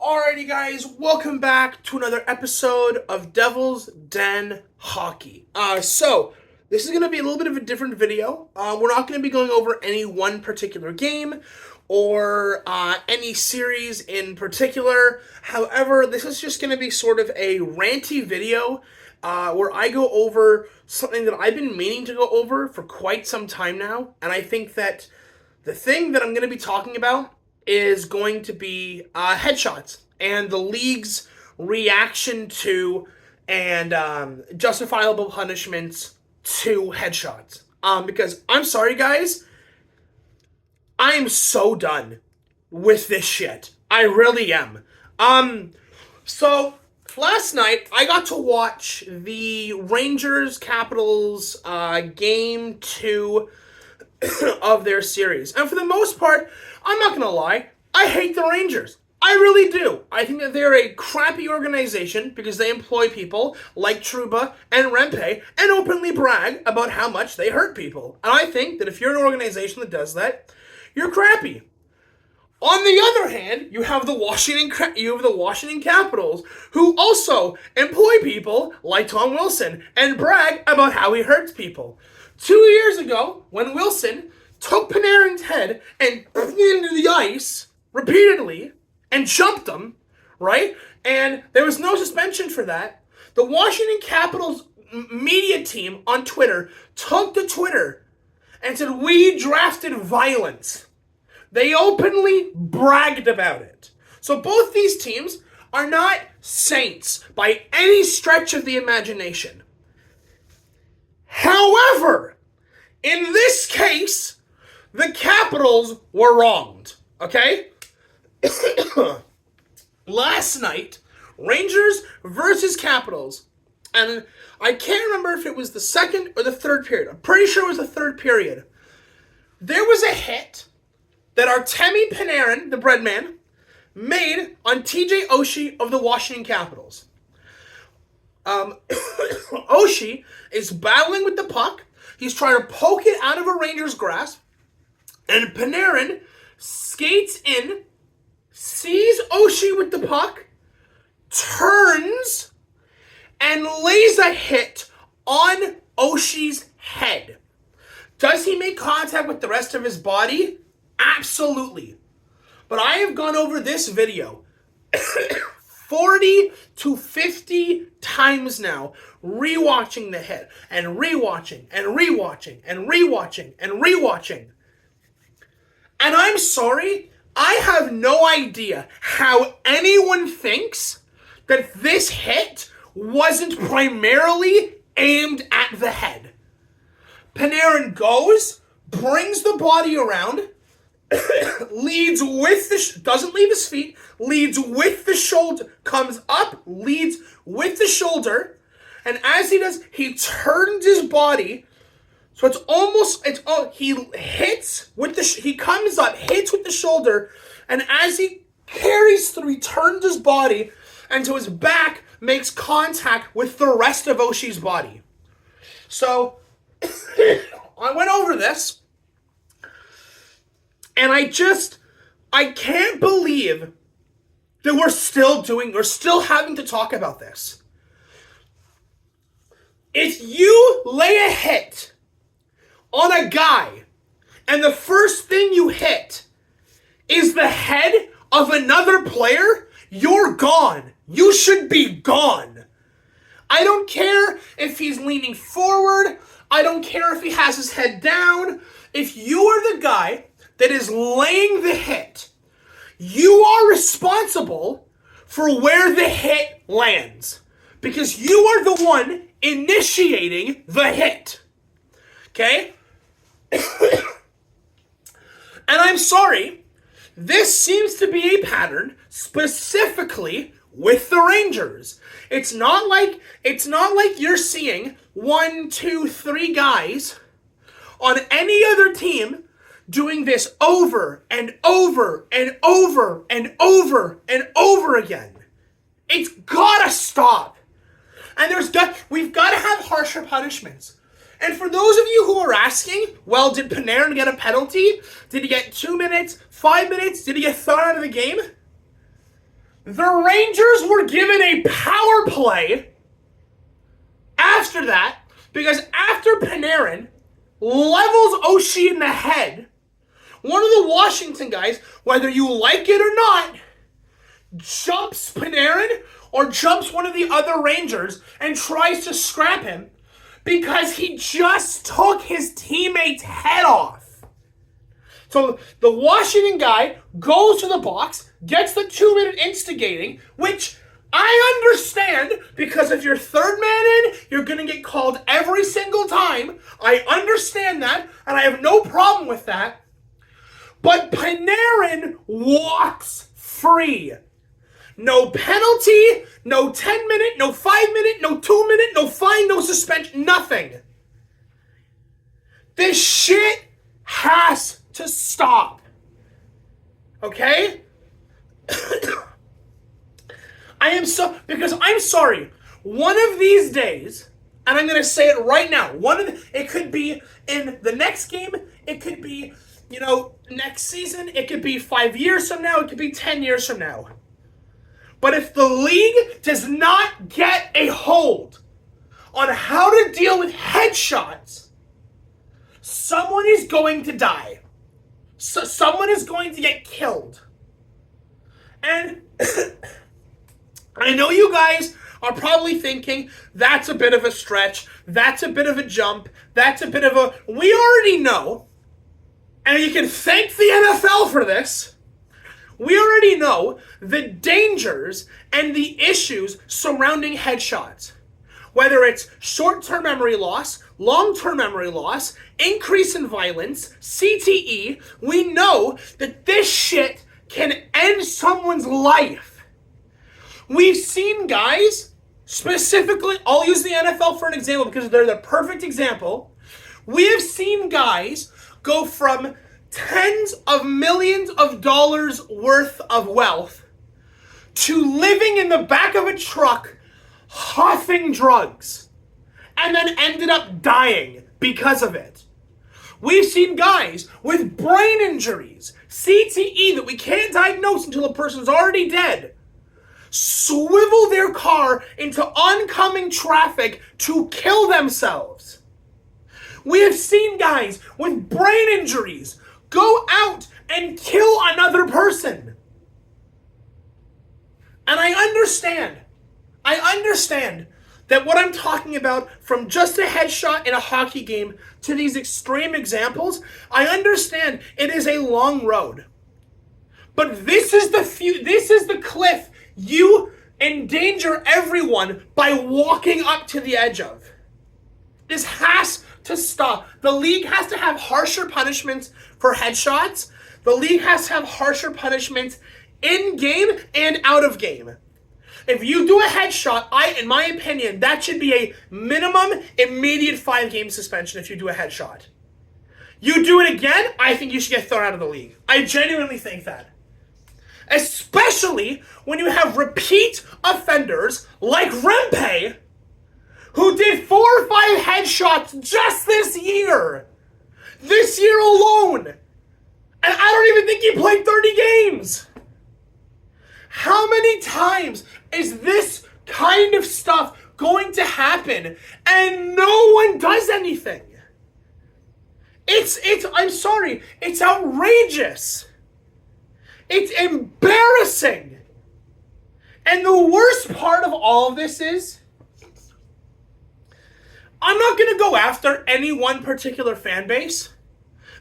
Alrighty guys, welcome back to another episode of Devil's Den Hockey. So this is going to be a little bit of a different video. We're not going to be going over any one particular game or any series in particular. However, this is just going to be sort of a ranty video where I go over something that I've been meaning to go over for quite some time now. And I think that the thing that I'm going to be talking about is going to be headshots and the league's reaction to and justifiable punishments to headshots. Because I'm sorry, guys, I am so done with this shit. I really am. So last night I got to watch the Rangers Capitals game 2 of their series, and for the most part, I'm not gonna lie, I hate the Rangers. I really do. I think that they're a crappy organization because they employ people like Trouba and Rempe and openly brag about how much they hurt people. And I think that if you're an organization that does that, you're crappy. On the other hand, you have the Washington Capitals, who also employ people like Tom Wilson and brag about how he hurts people. 2 years ago, when Wilson took Panarin's head and put it into the ice repeatedly and jumped him, right? And there was no suspension for that. The Washington Capitals media team on Twitter took to Twitter and said, "We drafted violence." They openly bragged about it. So both these teams are not saints by any stretch of the imagination. However, in this case, the Capitals were wronged, okay? Last night, Rangers versus Capitals, and I can't remember if it was the second or the third period. I'm pretty sure it was the third period. There was a hit that Artemi Panarin, the breadman, made on TJ Oshie of the Washington Capitals. Oshie is battling with the puck. He's trying to poke it out of a Ranger's grasp. And Panarin skates in, sees Oshie with the puck, turns, and lays a hit on Oshie's head. Does he make contact with the rest of his body? Absolutely. But I have gone over this video 40 to 50 times now, rewatching the hit, and rewatching, and rewatching, and rewatching, and rewatching. And I'm sorry, I have no idea how anyone thinks that this hit wasn't primarily aimed at the head. Panarin goes, brings the body around, leads with doesn't leave his feet, leads with the shoulder, comes up, leads with the shoulder, and as he does, he turns his body, so he hits with he comes up, hits with the shoulder, and as he carries through, he turns his body, and so his back makes contact with the rest of Oshie's body. So, I went over this, and I can't believe that we're still having to talk about this. If you lay a hit on a guy, and the first thing you hit is the head of another player, you're gone. You should be gone. I don't care if he's leaning forward. I don't care if he has his head down. If you are the guy that is laying the hit, you are responsible for where the hit lands, because you are the one initiating the hit. Okay? And I'm sorry, this seems to be a pattern specifically with the Rangers. It's not like you're seeing 1, 2, 3 guys on any other team doing this over and over and over and over and over again. It's gotta stop. And we've gotta have harsher punishments. And for those of you who are asking, well, did Panarin get a penalty? Did he get 2 minutes, 5 minutes? Did he get thrown out of the game? The Rangers were given a power play after that, because after Panarin levels Oshie in the head, one of the Washington guys, whether you like it or not, jumps Panarin or jumps one of the other Rangers and tries to scrap him because he just took his teammate's head off. So the Washington guy goes to the box, gets the 2-minute instigating, which I understand, because if you're third man in, you're going to get called every single time. I understand that, and I have no problem with that. But Panarin walks free. No penalty, no 10-minute, no 5-minute, no 2-minute, no fine, no suspension, nothing. This shit has to stop. Okay? Because I'm sorry, one of these days, and I'm going to say it right now, it could be in the next game, it could be, next season, it could be 5 years from now, it could be 10 years from now. But if the league does not get a hold on how to deal with headshots, someone is going to die. So someone is going to get killed. And I know you guys are probably thinking, that's a bit of a stretch, that's a bit of a jump, we already know, and you can thank the NFL for this, we already know the dangers and the issues surrounding headshots. Whether it's short-term memory loss, long-term memory loss, increase in violence, CTE, we know that this shit can end someone's life. We've seen guys, specifically, I'll use the NFL for an example because they're the perfect example. We have seen guys go from tens of millions of dollars worth of wealth to living in the back of a truck huffing drugs and then ended up dying because of it. We've seen guys with brain injuries, CTE, that we can't diagnose until a person's already dead, swivel their car into oncoming traffic to kill themselves. We have seen guys with brain injuries go out and kill another person. And I understand that what I'm talking about, from just a headshot in a hockey game to these extreme examples, I understand it is a long road. But this is the cliff you endanger everyone by walking up to the edge of. This has to stop. The league has to have harsher punishments for headshots. The league has to have harsher punishments in game and out of game. If you do a headshot, in my opinion, that should be a minimum immediate 5-game suspension if you do a headshot. You do it again, I think you should get thrown out of the league. I genuinely think that. Especially when you have repeat offenders like Rempe, who did 4 or 5 headshots just this year. This year alone. And I don't even think he played 30 games. How many times is this kind of stuff going to happen and no one does anything? I'm sorry, it's outrageous. It's embarrassing. And the worst part of all of this is, I'm not going to go after any one particular fan base,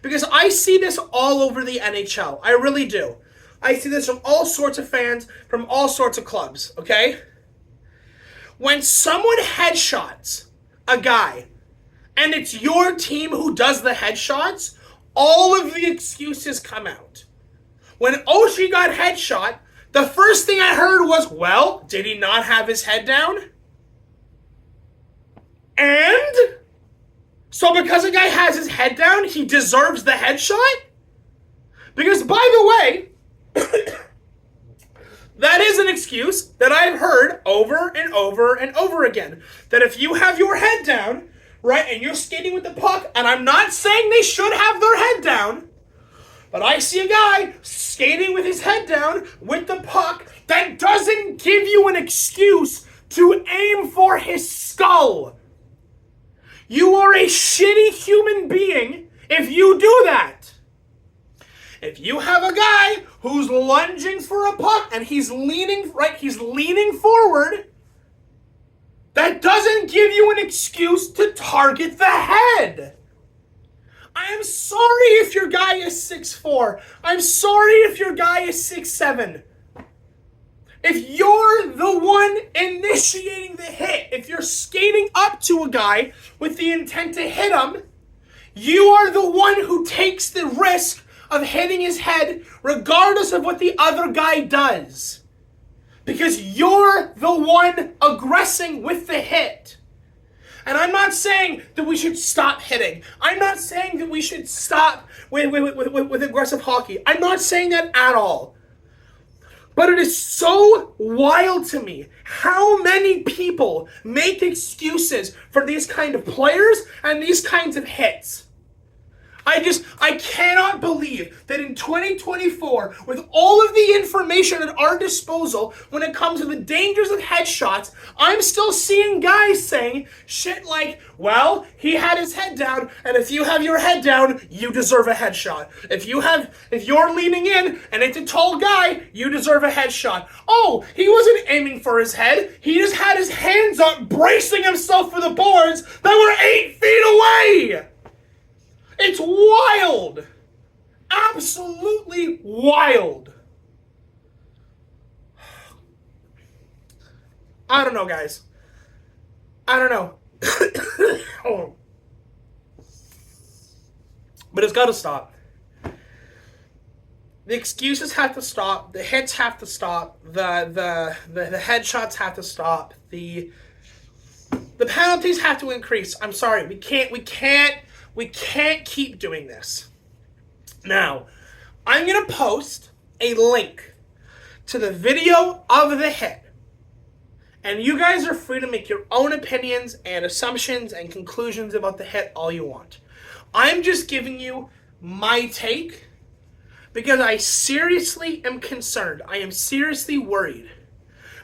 because I see this all over the NHL. I really do. I see this from all sorts of fans, from all sorts of clubs, okay? When someone headshots a guy, and it's your team who does the headshots, all of the excuses come out. When Oshie got headshot, the first thing I heard was, well, did he not have his head down? And? So because a guy has his head down, he deserves the headshot? Because, by the way, that is an excuse that I've heard over and over and over again. That if you have your head down, right, and you're skating with the puck, and I'm not saying they should have their head down, but I see a guy skating with his head down with the puck, that doesn't give you an excuse to aim for his skull. You are a shitty human being if you do that. If you have a guy who's lunging for a puck and he's leaning forward, that doesn't give you an excuse to target the head. I am sorry if your guy is 6'4". I'm sorry if your guy is 6'7". If you're the one initiating the hit, if you're skating up to a guy with the intent to hit him, you are the one who takes the risk of hitting his head regardless of what the other guy does. Because you're the one aggressing with the hit. And I'm not saying that we should stop hitting. I'm not saying that we should stop with aggressive hockey. I'm not saying that at all. But it is so wild to me how many people make excuses for these kind of players and these kinds of hits. I cannot believe that in 2024, with all of the information at our disposal when it comes to the dangers of headshots, I'm still seeing guys saying shit like, well, he had his head down, and if you have your head down, you deserve a headshot. If you're leaning in and it's a tall guy, you deserve a headshot. Oh, he wasn't aiming for his head. He just had his hands up, bracing himself for the boards that were 8 feet away. It's wild. Absolutely wild. I don't know, guys. I don't know. But it's got to stop. The excuses have to stop. The hits have to stop. The headshots have to stop. The penalties have to increase. I'm sorry. We can't keep doing this. Now, I'm going to post a link to the video of the hit. And you guys are free to make your own opinions and assumptions and conclusions about the hit all you want. I'm just giving you my take because I seriously am concerned. I am seriously worried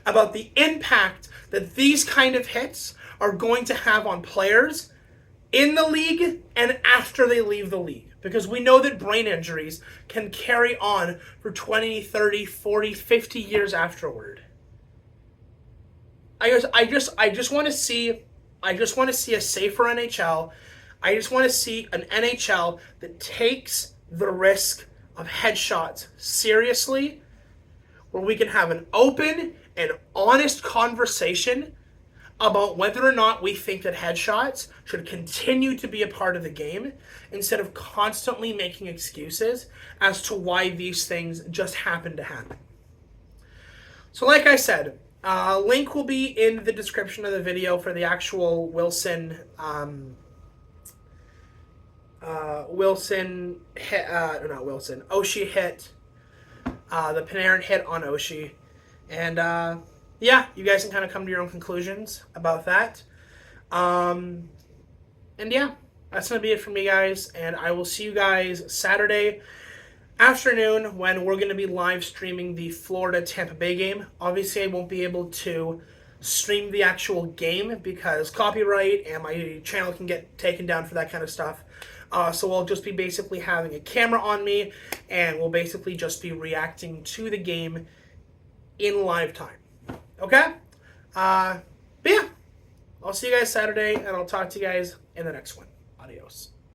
about the impact that these kind of hits are going to have on players in the league and after they leave the league. Because we know that brain injuries can carry on for 20, 30, 40, 50 years afterward. I just want to see a safer NHL. I just want to see an NHL that takes the risk of headshots seriously, where we can have an open and honest conversation about whether or not we think that headshots should continue to be a part of the game instead of constantly making excuses as to why these things just happen to happen. So like I said, link will be in the description of the video for the actual Oshie hit, the Panarin hit on Oshie, and yeah, you guys can kind of come to your own conclusions about that. And yeah, that's going to be it for me, guys. And I will see you guys Saturday afternoon when we're going to be live streaming the Florida-Tampa Bay game. Obviously, I won't be able to stream the actual game because copyright and my channel can get taken down for that kind of stuff. So I'll just be basically having a camera on me, and we'll basically just be reacting to the game in live time. Okay? But yeah, I'll see you guys Saturday, and I'll talk to you guys in the next one. Adios.